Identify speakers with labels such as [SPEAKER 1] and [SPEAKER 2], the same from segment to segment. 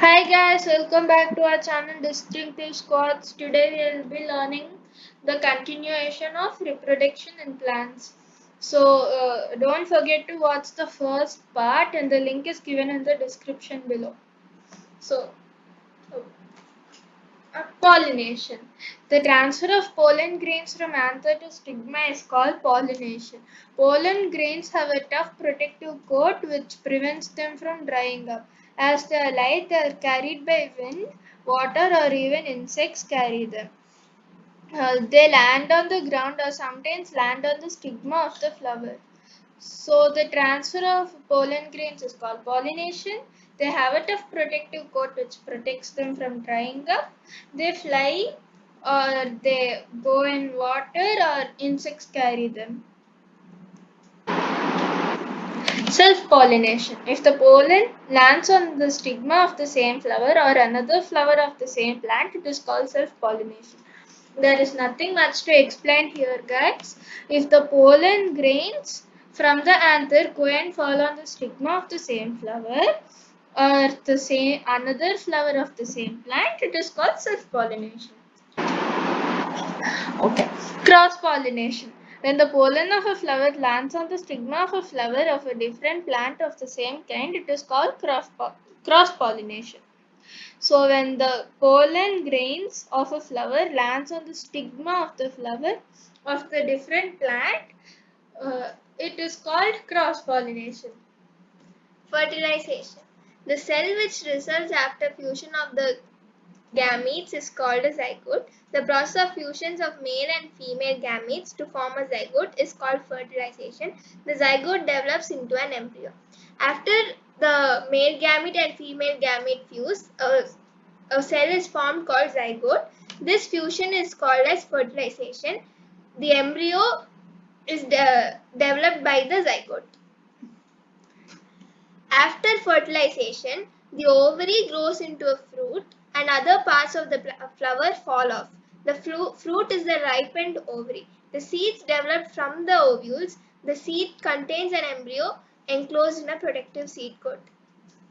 [SPEAKER 1] Hi guys, welcome back to our channel Distinctive Squads. Today we will be learning the continuation of reproduction in plants. So don't forget to watch the first part and the link is given in the description below. So pollination. The transfer of pollen grains from anther to stigma is called pollination. Pollen grains have a tough protective coat which prevents them from drying up. As they are light, they are carried by wind, water, or even insects carry them. They land on the ground or sometimes land on the stigma of the flower. So the transfer of pollen grains is called pollination. They have a tough protective coat which protects them from drying up. They fly or they go in water or insects carry them. Self-pollination. If the pollen lands on the stigma of the same flower or another flower of the same plant, it is called self-pollination. There is nothing much to explain here, guys. If the pollen grains from the anther go and fall on the stigma of the same flower or the same another flower of the same plant, it is called self-pollination. Okay. Cross pollination. When the pollen of a flower lands on the stigma of a flower of a different plant of the same kind, it is called cross pollination. So when the pollen grains of a flower lands on the stigma of the flower of the different plant, it is called cross pollination. Fertilization. The cell which results after fusion of the gametes is called a zygote. The process of fusions of male and female gametes to form a zygote is called fertilization. The zygote develops into an embryo. After the male gamete and female gamete fuse, a cell is formed called zygote. This fusion is called as fertilization. The embryo is developed by the zygote. After fertilization, the ovary grows into a fruit and other parts of the flower fall off. The fruit is the ripened ovary. The seeds developed from the ovules. The seed contains an embryo enclosed in a protective seed coat.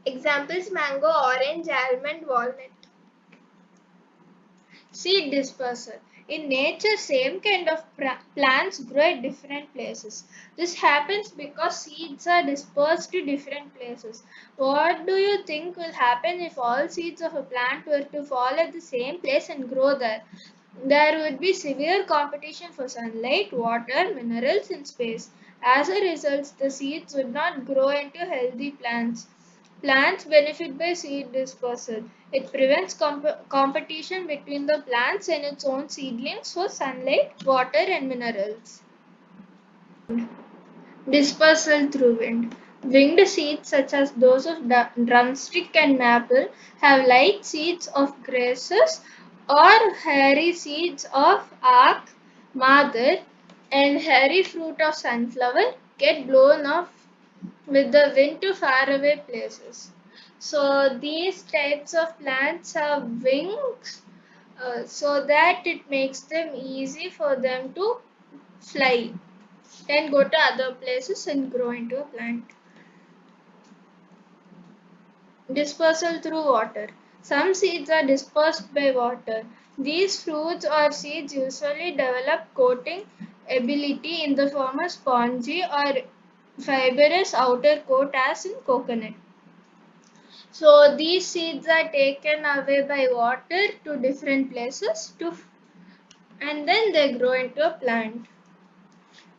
[SPEAKER 1] Examples: mango, orange, almond, walnut. Seed dispersal. In nature, same kind of plants grow at different places. This happens because seeds are dispersed to different places. What do you think will happen if all seeds of a plant were to fall at the same place and grow there? There would be severe competition for sunlight, water, minerals, and space. As a result, the seeds would not grow into healthy plants. Plants benefit by seed dispersal. It prevents competition between the plants and its own seedlings for sunlight, water, and minerals. Dispersal through wind. Winged seeds such as those of drumstick and maple have light seeds of grasses or hairy seeds of ack, madar, and hairy fruit of sunflower get blown off with the wind to faraway places. So these types of plants have wings so that it makes them easy for them to fly and go to other places and grow into a plant. Dispersal through water. Some seeds are dispersed by water. These fruits or seeds usually develop coating ability in the form of spongy or fibrous outer coat as in coconut. So these seeds are taken away by water to different places and then they grow into a plant.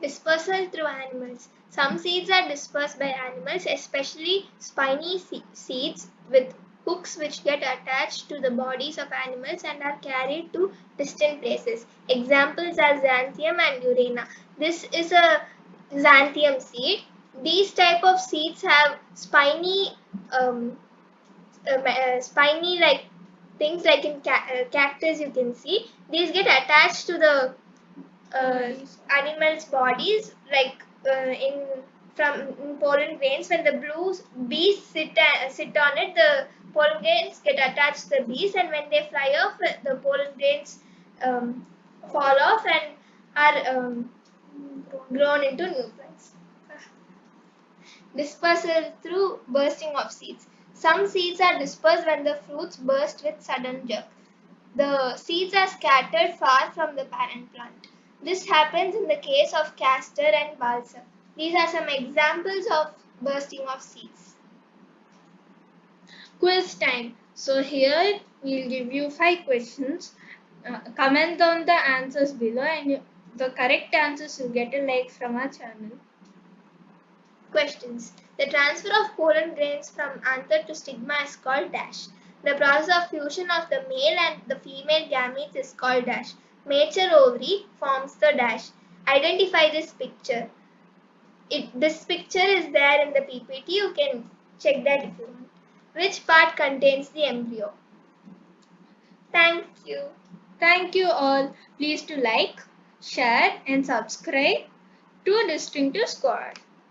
[SPEAKER 1] Dispersal through animals. Some seeds are dispersed by animals, especially spiny seeds with hooks which get attached to the bodies of animals and are carried to distant places. Examples are xanthium and urena. This is a xanthium seed. These type of seeds have spiny spiny like things like in cactus you can see. These get attached to the animals' bodies like in pollen grains. When the bees sit on it, the pollen grains get attached to the bees, and when they fly off, the pollen grains um, fall off and are grown into new plants. Dispersal through bursting of seeds. Some seeds are dispersed when the fruits burst with sudden jerk. The seeds are scattered far from the parent plant. This happens in the case of castor and balsam. These are some examples of bursting of seeds. Quiz time. So here we'll give you 5 questions. Comment on the answers below, and the correct answers will get a like from our channel. Questions. The transfer of pollen grains from anther to stigma is called dash. The process of fusion of the male and the female gametes is called dash. Mature ovary forms the dash. Identify this picture. This picture is there in the PPT. You can check that if you want. Which part contains the embryo? Thank you. Thank you all. Please to like, share and subscribe to Distinctive Squad.